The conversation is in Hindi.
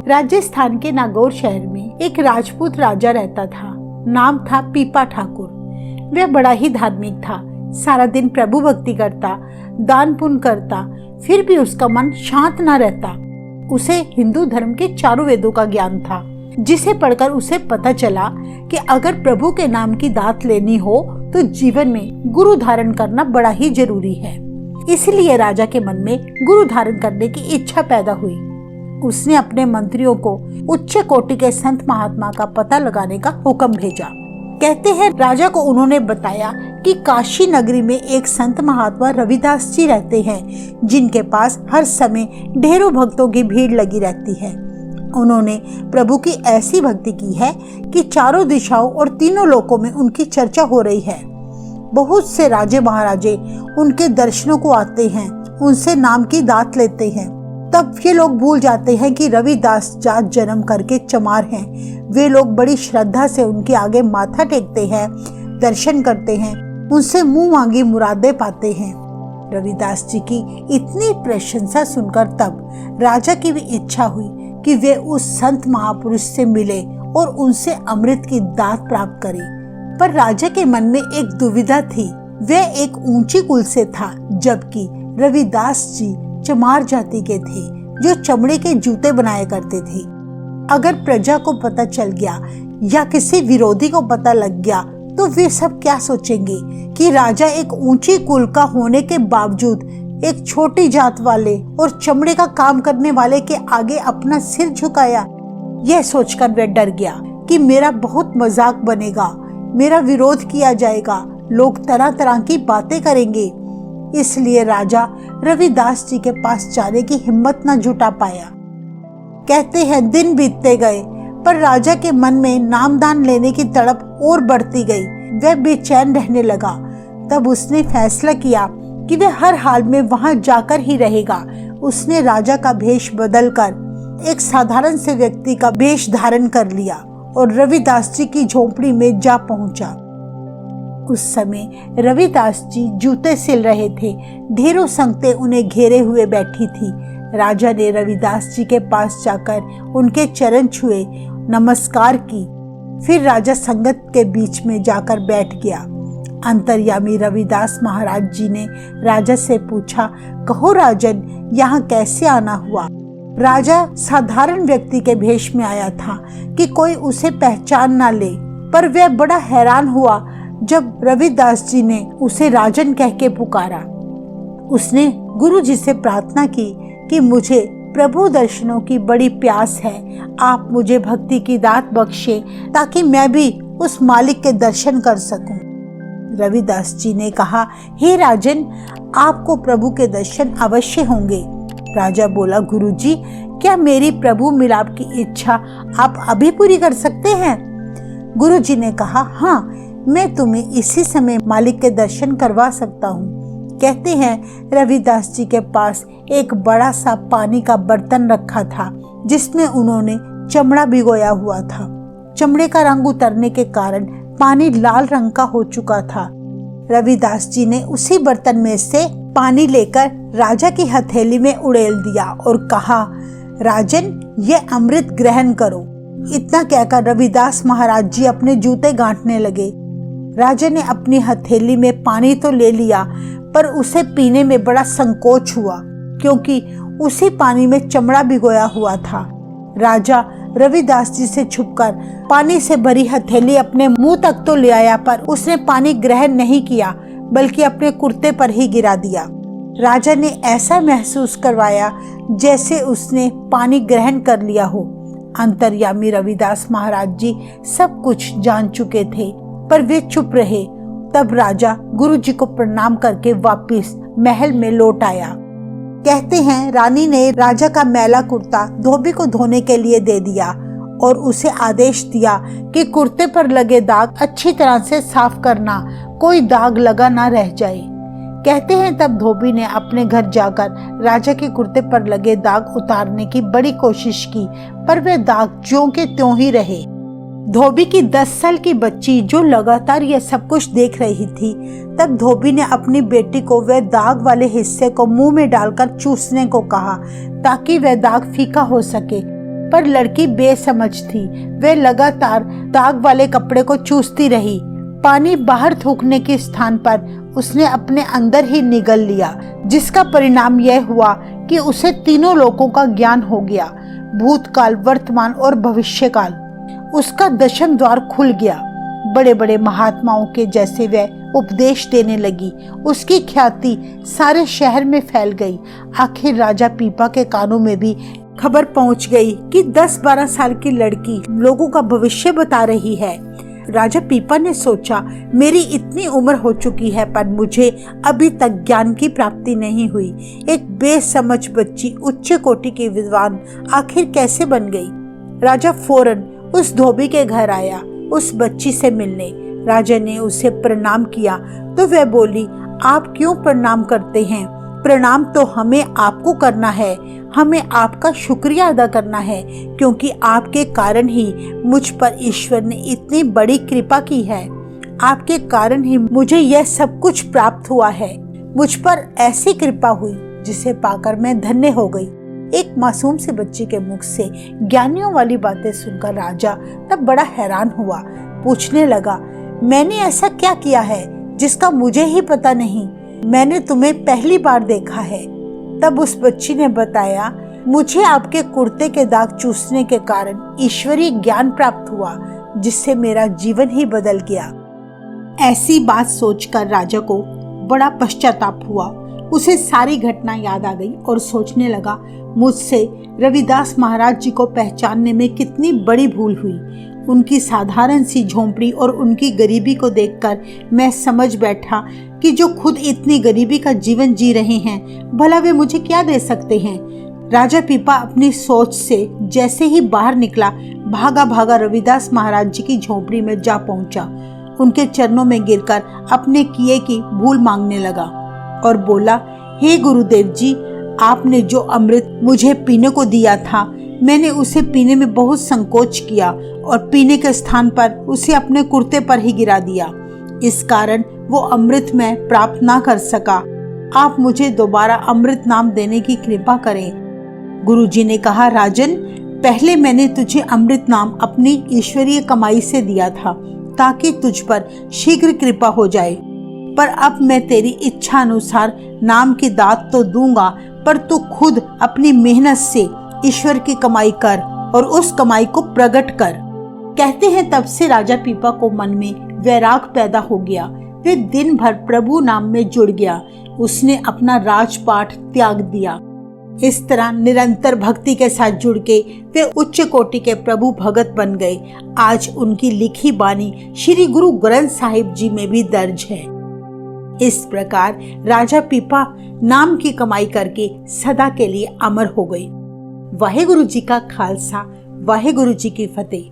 राजस्थान के नागौर शहर में एक राजपूत राजा रहता था। नाम था पीपा ठाकुर। वह बड़ा ही धार्मिक था। सारा दिन प्रभु भक्ति करता, दान पुण्य करता, फिर भी उसका मन शांत न रहता। उसे हिंदू धर्म के चारों वेदों का ज्ञान था, जिसे पढ़कर उसे पता चला कि अगर प्रभु के नाम की दात लेनी हो तो जीवन में गुरु धारण करना बड़ा ही जरूरी है। इसलिए राजा के मन में गुरु धारण करने की इच्छा पैदा हुई। उसने अपने मंत्रियों को उच्च कोटि के संत महात्मा का पता लगाने का हुक्म भेजा। कहते हैं राजा को उन्होंने बताया कि काशी नगरी में एक संत महात्मा रविदास जी रहते हैं, जिनके पास हर समय ढेरों भक्तों की भीड़ लगी रहती है। उन्होंने प्रभु की ऐसी भक्ति की है कि चारों दिशाओं और तीनों लोकों में उनकी चर्चा हो रही है। बहुत से राजे महाराजे उनके दर्शनों को आते हैं, उनसे नाम की दात लेते हैं। तब ये लोग भूल जाते हैं कि रविदास जात जन्म करके चमार हैं। वे लोग बड़ी श्रद्धा से उनके आगे माथा टेकते हैं, दर्शन करते हैं, उनसे मुंह मांगी मुरादें पाते हैं। रविदास जी की इतनी प्रशंसा सुनकर तब राजा की भी इच्छा हुई कि वे उस संत महापुरुष से मिले और उनसे अमृत की दात प्राप्त करें। पर राजा के मन में एक दुविधा थी। वह एक ऊंची कुल से था, जबकि रविदास जी चमार जाति के थे, जो चमड़े के जूते बनाया करते थे। अगर प्रजा को पता चल गया या किसी विरोधी को पता लग गया तो वे सब क्या सोचेंगे कि राजा एक ऊंची कुल का होने के बावजूद एक छोटी जात वाले और चमड़े का काम करने वाले के आगे अपना सिर झुकाया। यह सोचकर वह डर गया कि मेरा बहुत मजाक बनेगा, मेरा विरोध किया जाएगा, लोग तरह तरह की बातें करेंगे। इसलिए राजा रविदास जी के पास जाने की हिम्मत न जुटा पाया। कहते हैं दिन बीतते गए, पर राजा के मन में नामदान लेने की तड़प और बढ़ती गई। वह बेचैन रहने लगा। तब उसने फैसला किया कि वह हर हाल में वहां जाकर ही रहेगा। उसने राजा का भेष बदलकर एक साधारण से व्यक्ति का वेश धारण कर लिया और रविदास जी की झोपड़ी में जा पहुंचा। उस समय रविदास जी जूते सिल रहे थे। ढेरों संगतें उन्हें घेरे हुए बैठी थी। राजा ने रविदास जी के पास जाकर उनके चरण छुए, नमस्कार की। फिर राजा संगत के बीच में जाकर बैठ गया। अंतर्यामी रविदास महाराज जी ने राजा से पूछा, कहो राजन, यहाँ कैसे आना हुआ? राजा साधारण व्यक्ति के भेष में आया था कि कोई उसे पहचान ना ले, पर वह बड़ा हैरान हुआ जब रविदास जी ने उसे राजन कह के पुकारा। उसने गुरु जी से प्रार्थना की कि मुझे प्रभु दर्शनों की बड़ी प्यास है, आप मुझे भक्ति की दात बख्शे ताकि मैं भी उस मालिक के दर्शन कर सकूं। रविदास जी ने कहा, हे राजन, आपको प्रभु के दर्शन अवश्य होंगे। राजा बोला, गुरु जी, क्या मेरी प्रभु मिलाप की इच्छा आप अभी पूरी कर सकते हैं? गुरु जी ने कहा, हाँ, मैं तुम्हें इसी समय मालिक के दर्शन करवा सकता हूँ। कहते हैं रविदास जी के पास एक बड़ा सा पानी का बर्तन रखा था, जिसमें उन्होंने चमड़ा भिगोया हुआ था। चमड़े का रंग उतरने के कारण पानी लाल रंग का हो चुका था। रविदास जी ने उसी बर्तन में से पानी लेकर राजा की हथेली में उड़ेल दिया और कहा, राजन, ये अमृत ग्रहण करो। इतना कहकर रविदास महाराज जी अपने जूते गांठने लगे। राजा ने अपनी हथेली में पानी तो ले लिया, पर उसे पीने में बड़ा संकोच हुआ, क्योंकि उसी पानी में चमड़ा भिगोया हुआ था। राजा रविदास जी से छुपकर पानी से भरी हथेली अपने मुंह तक तो ले आया, पर उसने पानी ग्रहण नहीं किया, बल्कि अपने कुर्ते पर ही गिरा दिया। राजा ने ऐसा महसूस करवाया जैसे उसने पानी ग्रहण कर लिया हो। अंतर्यामी रविदास महाराज जी सब कुछ जान चुके थे, पर वे चुप रहे। तब राजा गुरु जी को प्रणाम करके वापस महल में लौट आया। कहते हैं रानी ने राजा का मैला कुर्ता धोबी को धोने के लिए दे दिया और उसे आदेश दिया कि कुर्ते पर लगे दाग अच्छी तरह से साफ करना, कोई दाग लगा ना रह जाए। कहते हैं तब धोबी ने अपने घर जाकर राजा के कुर्ते पर लगे दाग उतारने की बड़ी कोशिश की, पर वे दाग ज्यों के त्यों ही रहे। धोबी की 10 साल की बच्ची जो लगातार यह सब कुछ देख रही थी, तब धोबी ने अपनी बेटी को वह दाग वाले हिस्से को मुंह में डालकर चूसने को कहा, ताकि वह दाग फीका हो सके। पर लड़की बेसमझ थी। वह लगातार दाग वाले कपड़े को चूसती रही। पानी बाहर थूकने के स्थान पर उसने अपने अंदर ही निगल लिया, जिसका परिणाम यह हुआ कि उसे तीनों लोकों का ज्ञान हो गया, भूतकाल, वर्तमान और भविष्यकाल। उसका दशम द्वार खुल गया। बड़े बड़े महात्माओं के जैसे वह उपदेश देने लगी। उसकी ख्याति सारे शहर में फैल गई। आखिर राजा पीपा के कानों में भी खबर पहुंच गई कि 10-12 साल की लड़की लोगों का भविष्य बता रही है। राजा पीपा ने सोचा, मेरी इतनी उम्र हो चुकी है पर मुझे अभी तक ज्ञान की प्राप्ति नहीं हुई। एक बेसमझ बच्ची उच्च कोटि की विद्वान आखिर कैसे बन गई? राजा फौरन उस धोबी के घर आया उस बच्ची से मिलने। राजा ने उसे प्रणाम किया तो वह बोली, आप क्यों प्रणाम करते हैं? प्रणाम तो हमें आपको करना है, हमें आपका शुक्रिया अदा करना है, क्योंकि आपके कारण ही मुझ पर ईश्वर ने इतनी बड़ी कृपा की है। आपके कारण ही मुझे यह सब कुछ प्राप्त हुआ है। मुझ पर ऐसी कृपा हुई जिसे पाकर मैं धन्य हो गई। एक मासूम से बच्ची के मुख से ज्ञानियों वाली बातें सुनकर राजा तब बड़ा हैरान हुआ। पूछने लगा, मैंने ऐसा क्या किया है जिसका मुझे ही पता नहीं? मैंने तुम्हें पहली बार देखा है। तब उस बच्ची ने बताया, मुझे आपके कुर्ते के दाग चूसने के कारण ईश्वरीय ज्ञान प्राप्त हुआ, जिससे मेरा जीवन ही बदल गया। ऐसी बात सोचकर राजा को बड़ा पश्चाताप हुआ। उसे सारी घटना याद आ गई और सोचने लगा, मुझसे रविदास महाराज जी को पहचानने में कितनी बड़ी भूल हुई। उनकी साधारण सी झोंपड़ी और उनकी गरीबी को देखकर मैं समझ बैठा कि जो खुद इतनी गरीबी का जीवन जी रहे हैं, भला वे मुझे क्या दे सकते हैं। राजा पीपा अपनी सोच से जैसे ही बाहर निकला, भागा भागा रविदास महाराज जी की झोंपड़ी में जा पहुंचा। उनके चरणों में गिरकर अपने किए की भूल मांगने लगा और बोला, हे गुरुदेव जी, आपने जो अमृत मुझे पीने को दिया था, मैंने उसे पीने में बहुत संकोच किया और पीने के स्थान पर उसे अपने कुर्ते पर ही गिरा दिया। इस कारण वो अमृत मैं प्राप्त ना कर सका। आप मुझे दोबारा अमृत नाम देने की कृपा करें। गुरुजी ने कहा, राजन, पहले मैंने तुझे अमृत नाम अपनी ईश्वरीय कमाई से दिया था ताकि तुझ पर शीघ्र कृपा हो जाए, पर अब मैं तेरी इच्छा अनुसार नाम की दात तो दूंगा, पर तू खुद अपनी मेहनत से ईश्वर की कमाई कर और उस कमाई को प्रकट कर। कहते हैं तब से राजा पीपा को मन में वैराग पैदा हो गया। वे दिन भर प्रभु नाम में जुड़ गया। उसने अपना राजपाट त्याग दिया। इस तरह निरंतर भक्ति के साथ जुड़ के वे उच्च कोटि के प्रभु भगत बन गए। आज उनकी लिखी बानी श्री गुरु ग्रंथ साहिब जी में भी दर्ज है। इस प्रकार राजा पीपा नाम की कमाई करके सदा के लिए अमर हो गए। वाहेगुरु जी का खालसा, वाहेगुरु जी की फतेह।